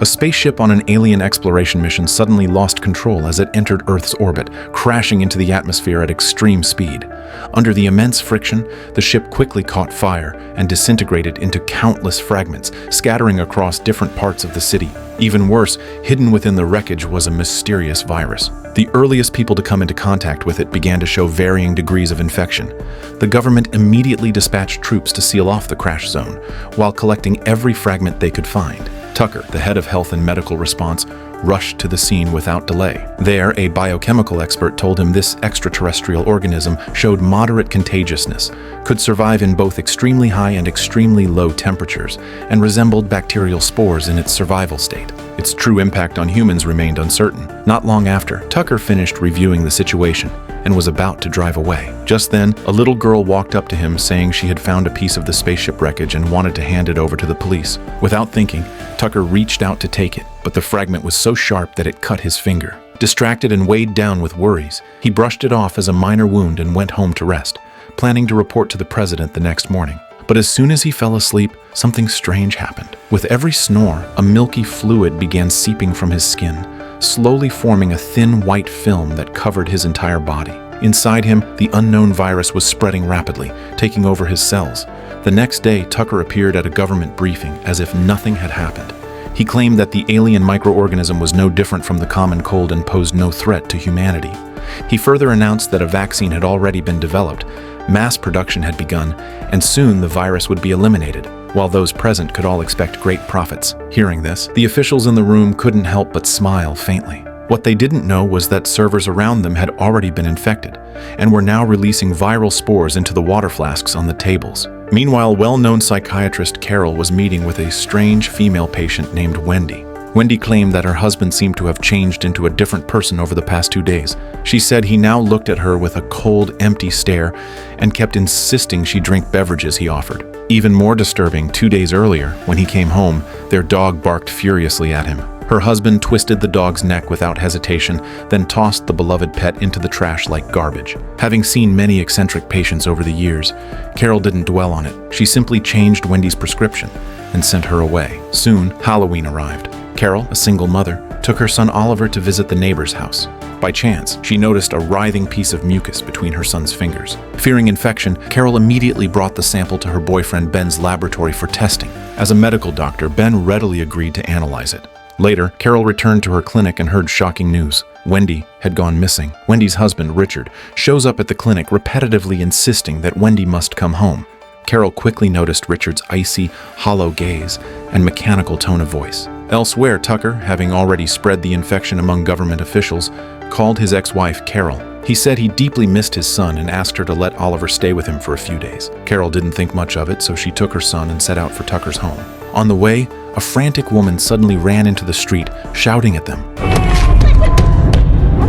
A spaceship on an alien exploration mission suddenly lost control as it entered Earth's orbit, crashing into the atmosphere at extreme speed. Under the immense friction, the ship quickly caught fire and disintegrated into countless fragments, scattering across different parts of the city. Even worse, hidden within the wreckage was a mysterious virus. The earliest people to come into contact with it began to show varying degrees of infection. The government immediately dispatched troops to seal off the crash zone, while collecting every fragment they could find. Tucker, the head of health and medical response, rushed to the scene without delay. There, a biochemical expert told him this extraterrestrial organism showed moderate contagiousness, could survive in both extremely high and extremely low temperatures, and resembled bacterial spores in its survival state. Its true impact on humans remained uncertain. Not long after, Tucker finished reviewing the situation and was about to drive away. Just then, a little girl walked up to him saying she had found a piece of the spaceship wreckage and wanted to hand it over to the police. Without thinking, Tucker reached out to take it, but the fragment was so sharp that it cut his finger. Distracted and weighed down with worries, he brushed it off as a minor wound and went home to rest, planning to report to the president the next morning. But as soon as he fell asleep, something strange happened. With every snore, a milky fluid began seeping from his skin, slowly forming a thin white film that covered his entire body. Inside him, the unknown virus was spreading rapidly, taking over his cells. The next day, Tucker appeared at a government briefing as if nothing had happened. He claimed that the alien microorganism was no different from the common cold and posed no threat to humanity. He further announced that a vaccine had already been developed, mass production had begun, and soon the virus would be eliminated, while those present could all expect great profits. Hearing this, the officials in the room couldn't help but smile faintly. What they didn't know was that servers around them had already been infected, and were now releasing viral spores into the water flasks on the tables. Meanwhile, well-known psychiatrist Carol was meeting with a strange female patient named Wendy. Wendy claimed that her husband seemed to have changed into a different person over the past 2 days. She said he now looked at her with a cold, empty stare and kept insisting she drink beverages he offered. Even more disturbing, 2 days earlier, when he came home, their dog barked furiously at him. Her husband twisted the dog's neck without hesitation, then tossed the beloved pet into the trash like garbage. Having seen many eccentric patients over the years, Carol didn't dwell on it. She simply changed Wendy's prescription and sent her away. Soon, Halloween arrived. Carol, a single mother, took her son Oliver to visit the neighbor's house. By chance, she noticed a writhing piece of mucus between her son's fingers. Fearing infection, Carol immediately brought the sample to her boyfriend Ben's laboratory for testing. As a medical doctor, Ben readily agreed to analyze it. Later, Carol returned to her clinic and heard shocking news. Wendy had gone missing. Wendy's husband, Richard, shows up at the clinic repetitively insisting that Wendy must come home. Carol quickly noticed Richard's icy, hollow gaze and mechanical tone of voice. Elsewhere, Tucker, having already spread the infection among government officials, called his ex-wife Carol. He said he deeply missed his son and asked her to let Oliver stay with him for a few days. Carol didn't think much of it, so she took her son and set out for Tucker's home. On the way, a frantic woman suddenly ran into the street, shouting at them.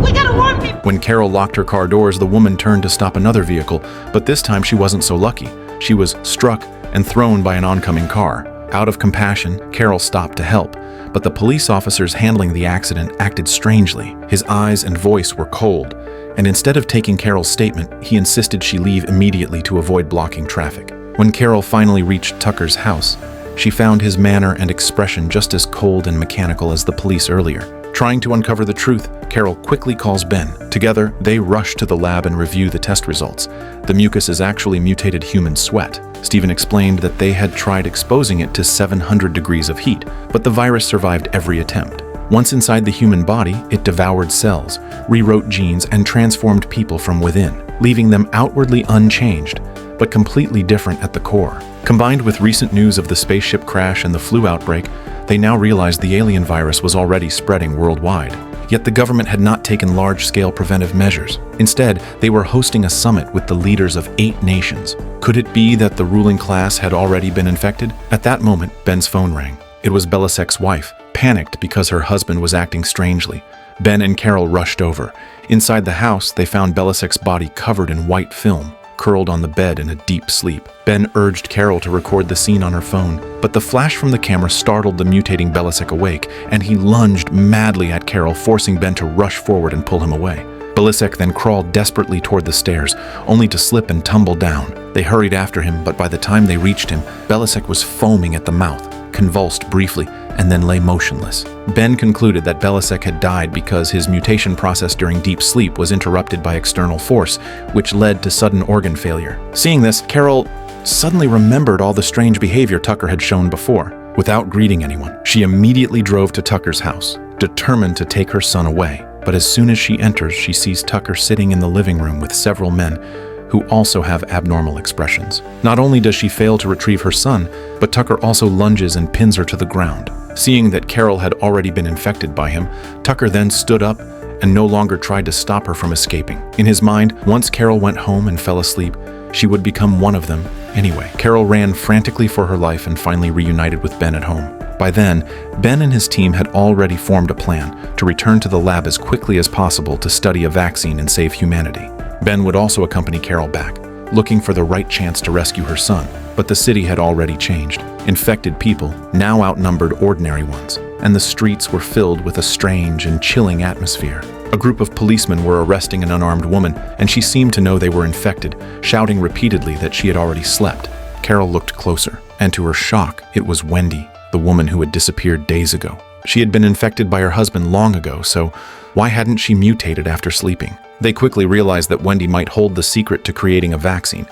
We gotta warn people! When Carol locked her car doors, the woman turned to stop another vehicle, but this time she wasn't so lucky. She was struck and thrown by an oncoming car. Out of compassion, Carol stopped to help, but the police officers handling the accident acted strangely. His eyes and voice were cold, and instead of taking Carol's statement, he insisted she leave immediately to avoid blocking traffic. When Carol finally reached Tucker's house, she found his manner and expression just as cold and mechanical as the police earlier. Trying to uncover the truth, Carol quickly calls Ben. Together, they rush to the lab and review the test results. The mucus is actually mutated human sweat. Stephen explained that they had tried exposing it to 700 degrees of heat, but the virus survived every attempt. Once inside the human body, it devoured cells, rewrote genes, and transformed people from within, leaving them outwardly unchanged, but completely different at the core. Combined with recent news of the spaceship crash and the flu outbreak, they now realized the alien virus was already spreading worldwide. Yet the government had not taken large-scale preventive measures. Instead, they were hosting a summit with the leaders of 8 nations. Could it be that the ruling class had already been infected? At that moment, Ben's phone rang. It was Belisec's wife, panicked because her husband was acting strangely. Ben and Carol rushed over. Inside the house, they found Belisec's body covered in white film, curled on the bed in a deep sleep. Ben urged Carol to record the scene on her phone, but the flash from the camera startled the mutating Belisec awake, and he lunged madly at Carol, forcing Ben to rush forward and pull him away. Belisec then crawled desperately toward the stairs, only to slip and tumble down. They hurried after him, but by the time they reached him, Belisec was foaming at the mouth, convulsed briefly, and then lay motionless. Ben concluded that Belasek had died because his mutation process during deep sleep was interrupted by external force, which led to sudden organ failure. Seeing this, Carol suddenly remembered all the strange behavior Tucker had shown before. Without greeting anyone, she immediately drove to Tucker's house, determined to take her son away. But as soon as she enters, she sees Tucker sitting in the living room with several men who also have abnormal expressions. Not only does she fail to retrieve her son, but Tucker also lunges and pins her to the ground. Seeing that Carol had already been infected by him, Tucker then stood up and no longer tried to stop her from escaping. In his mind, once Carol went home and fell asleep, she would become one of them anyway. Carol ran frantically for her life and finally reunited with Ben at home. By then, Ben and his team had already formed a plan to return to the lab as quickly as possible to study a vaccine and save humanity. Ben would also accompany Carol back, looking for the right chance to rescue her son. But the city had already changed. Infected people now outnumbered ordinary ones, and the streets were filled with a strange and chilling atmosphere. A group of policemen were arresting an unarmed woman, and she seemed to know they were infected, shouting repeatedly that she had already slept. Carol looked closer, and to her shock, it was Wendy, the woman who had disappeared days ago. She had been infected by her husband long ago, so why hadn't she mutated after sleeping? They quickly realized that Wendy might hold the secret to creating a vaccine,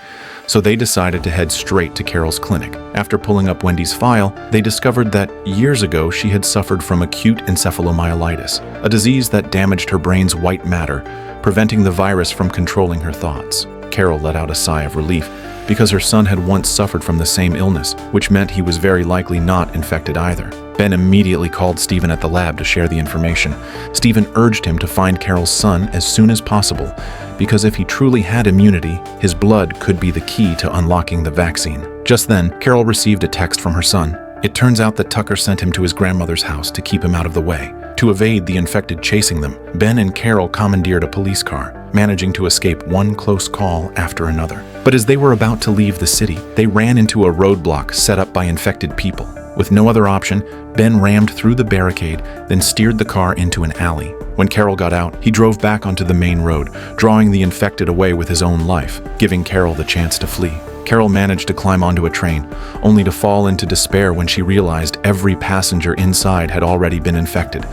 so they decided to head straight to Carol's clinic. After pulling up Wendy's file, they discovered that years ago she had suffered from acute encephalomyelitis, a disease that damaged her brain's white matter, preventing the virus from controlling her thoughts. Carol let out a sigh of relief, because her son had once suffered from the same illness, which meant he was very likely not infected either. Ben immediately called Stephen at the lab to share the information. Stephen urged him to find Carol's son as soon as possible, because if he truly had immunity, his blood could be the key to unlocking the vaccine. Just then, Carol received a text from her son. It turns out that Tucker sent him to his grandmother's house to keep him out of the way. To evade the infected chasing them, Ben and Carol commandeered a police car, managing to escape one close call after another. But as they were about to leave the city, they ran into a roadblock set up by infected people. With no other option, Ben rammed through the barricade, then steered the car into an alley. When Carol got out, he drove back onto the main road, drawing the infected away with his own life, giving Carol the chance to flee. Carol managed to climb onto a train, only to fall into despair when she realized every passenger inside had already been infected,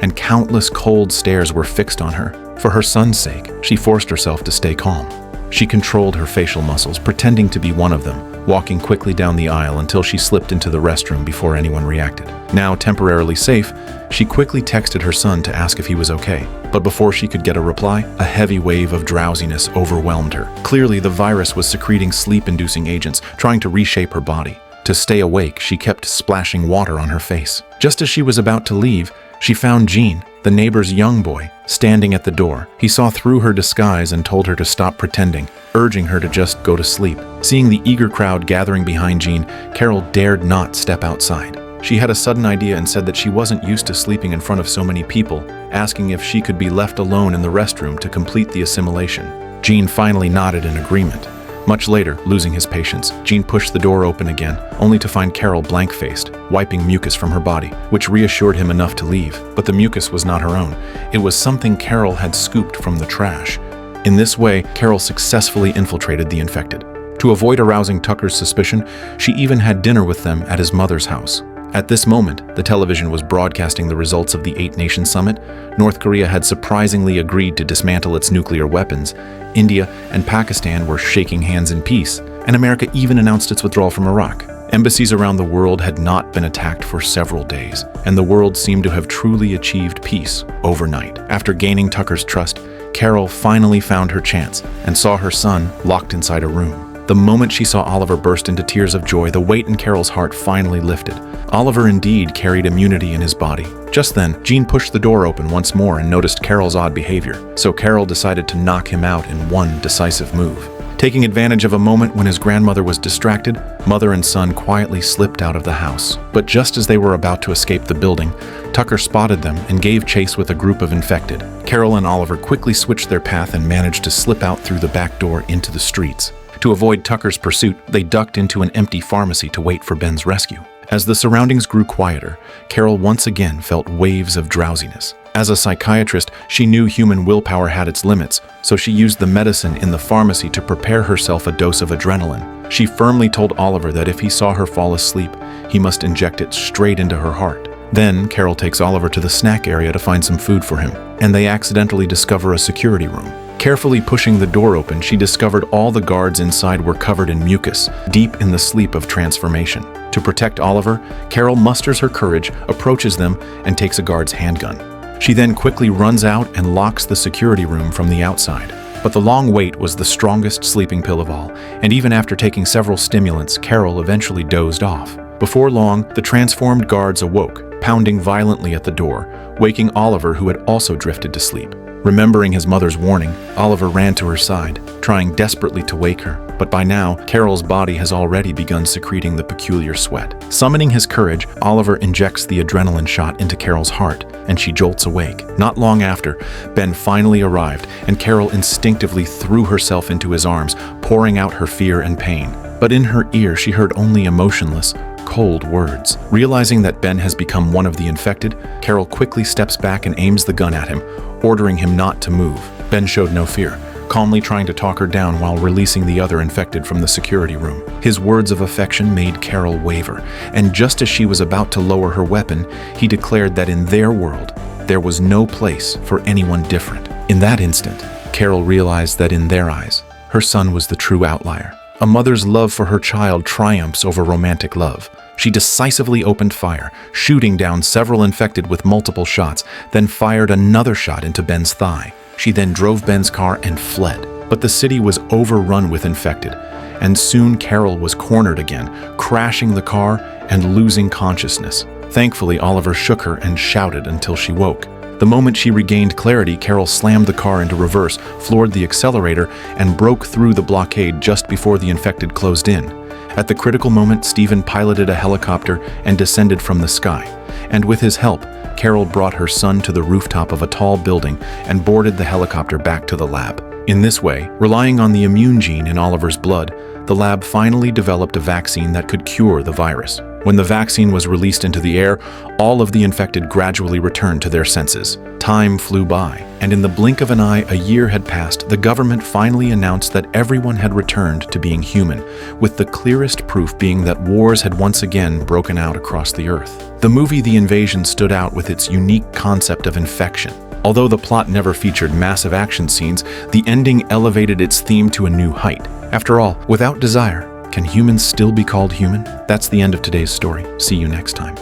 and countless cold stares were fixed on her. For her son's sake, she forced herself to stay calm. She controlled her facial muscles, pretending to be one of them, walking quickly down the aisle until she slipped into the restroom before anyone reacted. Now temporarily safe, she quickly texted her son to ask if he was okay. But before she could get a reply, a heavy wave of drowsiness overwhelmed her. Clearly, the virus was secreting sleep-inducing agents, trying to reshape her body. To stay awake, she kept splashing water on her face. Just as she was about to leave, she found Gene, the neighbor's young boy, standing at the door. He saw through her disguise and told her to stop pretending, urging her to just go to sleep. Seeing the eager crowd gathering behind Gene, Carol dared not step outside. She had a sudden idea and said that she wasn't used to sleeping in front of so many people, asking if she could be left alone in the restroom to complete the assimilation. Gene finally nodded in agreement. Much later, losing his patience, Gene pushed the door open again, only to find Carol blank-faced, wiping mucus from her body, which reassured him enough to leave. But the mucus was not her own. It was something Carol had scooped from the trash. In this way, Carol successfully infiltrated the infected. To avoid arousing Tucker's suspicion, she even had dinner with them at his mother's house. At this moment, the television was broadcasting the results of the 8-Nation Summit. North Korea had surprisingly agreed to dismantle its nuclear weapons. India and Pakistan were shaking hands in peace, and America even announced its withdrawal from Iraq. Embassies around the world had not been attacked for several days, and the world seemed to have truly achieved peace overnight. After gaining Tucker's trust, Carol finally found her chance and saw her son locked inside a room. The moment she saw Oliver burst into tears of joy, the weight in Carol's heart finally lifted. Oliver indeed carried immunity in his body. Just then, Gene pushed the door open once more and noticed Carol's odd behavior, so Carol decided to knock him out in one decisive move. Taking advantage of a moment when his grandmother was distracted, mother and son quietly slipped out of the house. But just as they were about to escape the building, Tucker spotted them and gave chase with a group of infected. Carol and Oliver quickly switched their path and managed to slip out through the back door into the streets. To avoid Tucker's pursuit, they ducked into an empty pharmacy to wait for Ben's rescue. As the surroundings grew quieter, Carol once again felt waves of drowsiness. As a psychiatrist, she knew human willpower had its limits, so she used the medicine in the pharmacy to prepare herself a dose of adrenaline. She firmly told Oliver that if he saw her fall asleep, he must inject it straight into her heart. Then, Carol takes Oliver to the snack area to find some food for him, and they accidentally discover a security room. Carefully pushing the door open, she discovered all the guards inside were covered in mucus, deep in the sleep of transformation. To protect Oliver, Carol musters her courage, approaches them, and takes a guard's handgun. She then quickly runs out and locks the security room from the outside. But the long wait was the strongest sleeping pill of all, and even after taking several stimulants, Carol eventually dozed off. Before long, the transformed guards awoke, pounding violently at the door, waking Oliver, who had also drifted to sleep. Remembering his mother's warning, Oliver ran to her side, trying desperately to wake her. But by now, Carol's body has already begun secreting the peculiar sweat. Summoning his courage, Oliver injects the adrenaline shot into Carol's heart, and she jolts awake. Not long after, Ben finally arrived, and Carol instinctively threw herself into his arms, pouring out her fear and pain. But in her ear, she heard only emotionless, cold words. Realizing that Ben has become one of the infected, Carol quickly steps back and aims the gun at him, ordering him not to move. Ben showed no fear, calmly trying to talk her down while releasing the other infected from the security room. His words of affection made Carol waver, and just as she was about to lower her weapon, he declared that in their world, there was no place for anyone different. In that instant, Carol realized that in their eyes, her son was the true outlier. A mother's love for her child triumphs over romantic love. She decisively opened fire, shooting down several infected with multiple shots, then fired another shot into Ben's thigh. She then drove Ben's car and fled. But the city was overrun with infected, and soon Carol was cornered again, crashing the car and losing consciousness. Thankfully, Oliver shook her and shouted until she woke. The moment she regained clarity, Carol slammed the car into reverse, floored the accelerator, and broke through the blockade just before the infected closed in. At the critical moment, Stephen piloted a helicopter and descended from the sky. And with his help, Carol brought her son to the rooftop of a tall building and boarded the helicopter back to the lab. In this way, relying on the immune gene in Oliver's blood, the lab finally developed a vaccine that could cure the virus. When the vaccine was released into the air, all of the infected gradually returned to their senses. Time flew by, and in the blink of an eye, a year had passed. The government finally announced that everyone had returned to being human, with the clearest proof being that wars had once again broken out across the earth. The movie The Invasion stood out with its unique concept of infection. Although the plot never featured massive action scenes, the ending elevated its theme to a new height. After all, without desire, can humans still be called human? That's the end of today's story. See you next time.